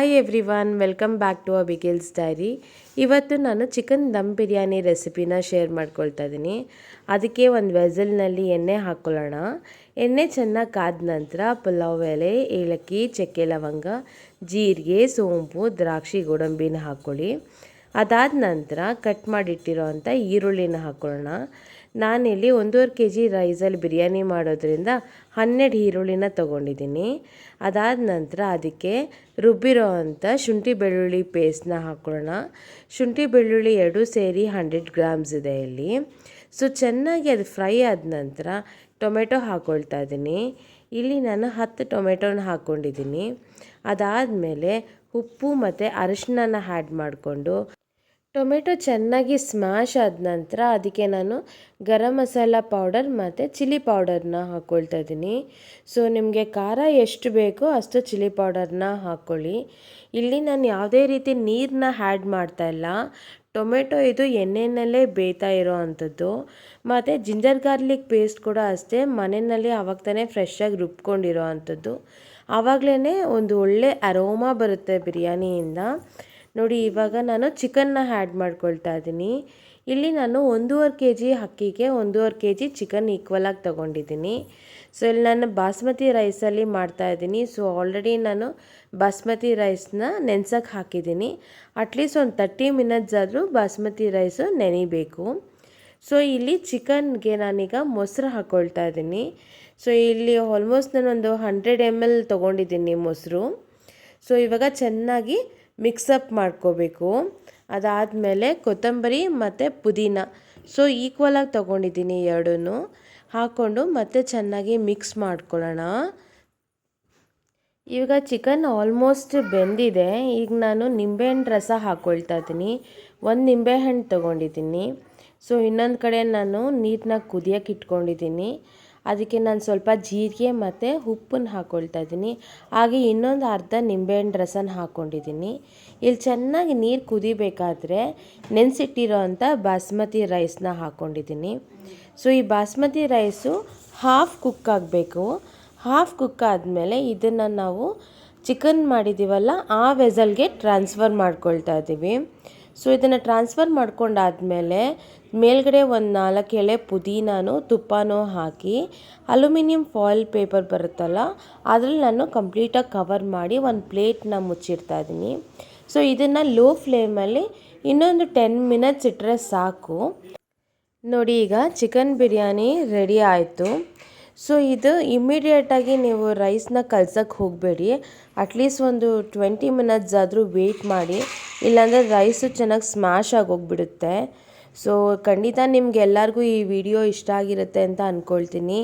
Hi everyone, welcome back to Abigail's diary. ಇವತ್ತು ನಾನು chicken dum biryani ರೆಸಿಪಿನ ಶೇರ್ ಮಾಡ್ಕೊಳ್ತಾ ಇದ್ದೀನಿ. ಅದಕ್ಕೆ ಒಂದು ವೆಸಲ್ನಲ್ಲಿ ಎಣ್ಣೆ ಹಾಕ್ಕೊಳ್ಳೋಣ. ಎಣ್ಣೆ ಚೆನ್ನಾಗಿ ಕಾದ ನಂತರ ಪಲಾವ್ ಎಲೆ, ಏಲಕ್ಕಿ, ಚಕ್ಕೆ ಲವಂಗ, ಜೀರಿಗೆ, ಸೋಂಪು, ದ್ರಾಕ್ಷಿ, ಗೋಡಂಬಿನ ಹಾಕ್ಕೊಳ್ಳಿ. ಅದಾದ ನಂತರ ಕಟ್ ಮಾಡಿಟ್ಟಿರೋ ಅಂಥ ಈರುಳ್ಳಿನ ಹಾಕ್ಕೊಳ್ಳೋಣ. ನಾನಿಲ್ಲಿ 1.5 kg ರೈಸಲ್ಲಿ ಬಿರಿಯಾನಿ ಮಾಡೋದ್ರಿಂದ 12 ಈರುಳ್ಳಿನ ತೊಗೊಂಡಿದ್ದೀನಿ. ಅದಾದ ನಂತರ ಅದಕ್ಕೆ ರುಬ್ಬಿರೋ ಅಂಥ ಶುಂಠಿ ಬೆಳ್ಳುಳ್ಳಿ ಪೇಸ್ಟ್ನ ಹಾಕ್ಕೊಳ್ಳೋಣ. ಶುಂಠಿ ಬೆಳ್ಳುಳ್ಳಿ 2 ಸೇರಿ 100 ಗ್ರಾಮ್ಸ್ ಇದೆ ಇಲ್ಲಿ. ಸೊ ಚೆನ್ನಾಗಿ ಅದು ಫ್ರೈ ಆದ ನಂತರ ಟೊಮೆಟೊ ಹಾಕ್ಕೊಳ್ತಾ ಇದ್ದೀನಿ. ಇಲ್ಲಿ ನಾನು 10 ಟೊಮೆಟೊನ ಹಾಕ್ಕೊಂಡಿದ್ದೀನಿ. ಅದಾದಮೇಲೆ ಉಪ್ಪು ಮತ್ತು ಅರಿಶಿನ ಆ್ಯಡ್ ಮಾಡಿಕೊಂಡು ಟೊಮೆಟೊ ಚೆನ್ನಾಗಿ ಸ್ಮ್ಯಾಶ್ ಆದ ನಂತರ ಅದಕ್ಕೆ ನಾನು ಗರಂ ಮಸಾಲ ಪೌಡರ್ ಮತ್ತು ಚಿಲ್ಲಿ ಪೌಡರ್ನ ಹಾಕ್ಕೊಳ್ತಾ ಇದ್ದೀನಿ. ಸೊ ನಿಮಗೆ ಖಾರ ಎಷ್ಟು ಬೇಕೋ ಅಷ್ಟು ಚಿಲ್ಲಿ ಪೌಡರ್ನ ಹಾಕ್ಕೊಳ್ಳಿ. ಇಲ್ಲಿ ನಾನು ಯಾವುದೇ ರೀತಿ ನೀರನ್ನ ಆ್ಯಡ್ ಮಾಡ್ತಾಯಿಲ್ಲ. ಟೊಮೆಟೊ ಇದು ಎಣ್ಣೆಯಲ್ಲೇ ಬೇಯ್ತಾ ಇರೋ ಅಂಥದ್ದು. ಮತ್ತು ಜಿಂಜರ್ ಗಾರ್ಲಿಕ್ ಪೇಸ್ಟ್ ಕೂಡ ಅಷ್ಟೇ ಮನೆಯಲ್ಲಿ ಆವಾಗ ತಾನೇ ಫ್ರೆಶ್ಶಾಗಿ ರುಬ್ಕೊಂಡಿರೋ ಅಂಥದ್ದು. ಆವಾಗಲೇ ಒಂದು ಒಳ್ಳೆ ಅರೋಮಾ ಬರುತ್ತೆ ಬಿರಿಯಾನಿಯಿಂದ. ನೋಡಿ, ಇವಾಗ ನಾನು ಚಿಕನ್ನ ಆ್ಯಡ್ ಮಾಡ್ಕೊಳ್ತಾ ಇದ್ದೀನಿ. ಇಲ್ಲಿ ನಾನು 1.5 kg ಅಕ್ಕಿಗೆ 1.5 kg ಚಿಕನ್ ಈಕ್ವಲಾಗಿ ತೊಗೊಂಡಿದ್ದೀನಿ. ಸೊ ಇಲ್ಲಿ ನಾನು ಬಾಸ್ಮತಿ ರೈಸಲ್ಲಿ ಮಾಡ್ತಾಯಿದ್ದೀನಿ. ಸೊ ಆಲ್ರೆಡಿ ನಾನು ಬಾಸ್ಮತಿ ರೈಸ್ನ ನೆನೆಸೋಕ್ಕೆ ಹಾಕಿದ್ದೀನಿ. ಅಟ್ಲೀಸ್ಟ್ ಒಂದು 30 ಮಿನಿಟ್ಸ್ ಆದರೂ ಬಾಸ್ಮತಿ ರೈಸು ನೆನಿಬೇಕು. ಸೊ ಇಲ್ಲಿ ಚಿಕನ್ಗೆ ನಾನೀಗ ಮೊಸರು ಹಾಕ್ಕೊಳ್ತಾ ಇದ್ದೀನಿ. ಸೊ ಇಲ್ಲಿ ಆಲ್ಮೋಸ್ಟ್ ನಾನೊಂದು 100 ml ತೊಗೊಂಡಿದ್ದೀನಿ ಮೊಸರು. ಸೊ ಇವಾಗ ಚೆನ್ನಾಗಿ ಮಿಕ್ಸಪ್ ಮಾಡ್ಕೋಬೇಕು. ಅದಾದಮೇಲೆ ಕೊತ್ತಂಬರಿ ಮತ್ತು ಪುದೀನ ಸೊ ಈಕ್ವಲಾಗಿ ತೊಗೊಂಡಿದ್ದೀನಿ, ಎರಡೂ ಹಾಕ್ಕೊಂಡು ಮತ್ತೆ ಚೆನ್ನಾಗಿ ಮಿಕ್ಸ್ ಮಾಡ್ಕೊಳ್ಳೋಣ. ಇವಾಗ ಚಿಕನ್ ಆಲ್ಮೋಸ್ಟ್ ಬೆಂದಿದೆ. ಈಗ ನಾನು ನಿಂಬೆಹಣ್ಣು ರಸ ಹಾಕ್ಕೊಳ್ತಾ ಇದ್ದೀನಿ. 1 ನಿಂಬೆಹಣ್ಣು ತೊಗೊಂಡಿದ್ದೀನಿ. ಸೊ ಇನ್ನೊಂದು ಕಡೆ ನಾನು ನೀರನ್ನ ಕುದಿಯೋಕೆ ಇಟ್ಕೊಂಡಿದ್ದೀನಿ. ಅದಕ್ಕೆ ನಾನು ಸ್ವಲ್ಪ ಜೀರಿಗೆ ಮತ್ತು ಉಪ್ಪನ್ನು ಹಾಕ್ಕೊಳ್ತಾ ಇದ್ದೀನಿ. ಹಾಗೆ ಇನ್ನೊಂದು ಅರ್ಧ ನಿಂಬೆಹಣ್ಣು ರಸನ ಹಾಕ್ಕೊಂಡಿದ್ದೀನಿ. ಇಲ್ಲಿ ಚೆನ್ನಾಗಿ ನೀರು ಕುದಿಬೇಕಾದ್ರೆ ನೆನೆಸಿಟ್ಟಿರೋ ಅಂಥ ಬಾಸ್ಮತಿ ರೈಸ್ನ ಹಾಕ್ಕೊಂಡಿದ್ದೀನಿ. ಸೊ ಈ ಬಾಸ್ಮತಿ ರೈಸು ಹಾಫ್ ಕುಕ್ ಆಗಬೇಕು. ಹಾಫ್ ಕುಕ್ ಆದಮೇಲೆ ಇದನ್ನು ನಾವು ಚಿಕನ್ ಮಾಡಿದ್ದೀವಲ್ಲ ಆ ವೆಸಲ್ಗೆ ಟ್ರಾನ್ಸ್ಫರ್ ಮಾಡ್ಕೊಳ್ತಾ ಇದ್ದೀವಿ. ಸೊ ಇದನ್ನು ಟ್ರಾನ್ಸ್ಫರ್ ಮಾಡ್ಕೊಂಡಾದಮೇಲೆ ಮೇಲ್ಗಡೆ ಒಂದು 4 ಎಲೆ ಪುದೀನನೂ ತುಪ್ಪನೂ ಹಾಕಿ ಅಲ್ಯೂಮಿನಿಯಂ ಫಾಯಿಲ್ ಪೇಪರ್ ಬರುತ್ತಲ್ಲ ಅದರಲ್ಲಿ ನಾನು ಕಂಪ್ಲೀಟಾಗಿ ಕವರ್ ಮಾಡಿ ಒಂದು ಪ್ಲೇಟ್ನ ಮುಚ್ಚಿಡ್ತಾ ಇದ್ದೀನಿ. ಸೊ ಇದನ್ನು ಲೋ ಫ್ಲೇಮಲ್ಲಿ ಇನ್ನೊಂದು 10 ಮಿನಿಟ್ಸ್ ಇಟ್ಟರೆ ಸಾಕು. ನೋಡಿ, ಈಗ ಚಿಕನ್ ಬಿರಿಯಾನಿ ರೆಡಿ ಆಯಿತು. ಸೊ ಇದು ಇಮ್ಮಿಡಿಯೇಟಾಗಿ ನೀವು ರೈಸ್ನ ಕಲ್ಸೋಕ್ಕೆ ಹೋಗಬೇಡಿ. ಅಟ್ಲೀಸ್ಟ್ ಒಂದು 20 ಮಿನಿಟ್ಸ್ ಆದರೂ ವೆಯ್ಟ್ ಮಾಡಿ, ಇಲ್ಲಾಂದರೆ ರೈಸು ಚೆನ್ನಾಗಿ ಸ್ಮ್ಯಾಶ್ ಆಗೋಗ್ಬಿಡುತ್ತೆ. ಸೊ ಖಂಡಿತ ನಿಮ್ಗೆಲ್ಲರಿಗೂ ಈ ವಿಡಿಯೋ ಇಷ್ಟ ಆಗಿರುತ್ತೆ ಅಂತ ಅಂದ್ಕೊಳ್ತೀನಿ.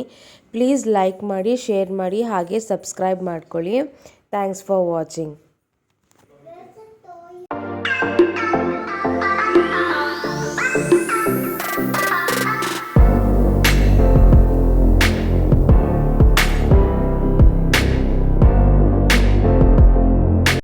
ಪ್ಲೀಸ್ ಲೈಕ್ ಮಾಡಿ, ಶೇರ್ ಮಾಡಿ, ಹಾಗೆ ಸಬ್ಸ್ಕ್ರೈಬ್ ಮಾಡ್ಕೊಳ್ಳಿ. Thanks for watching.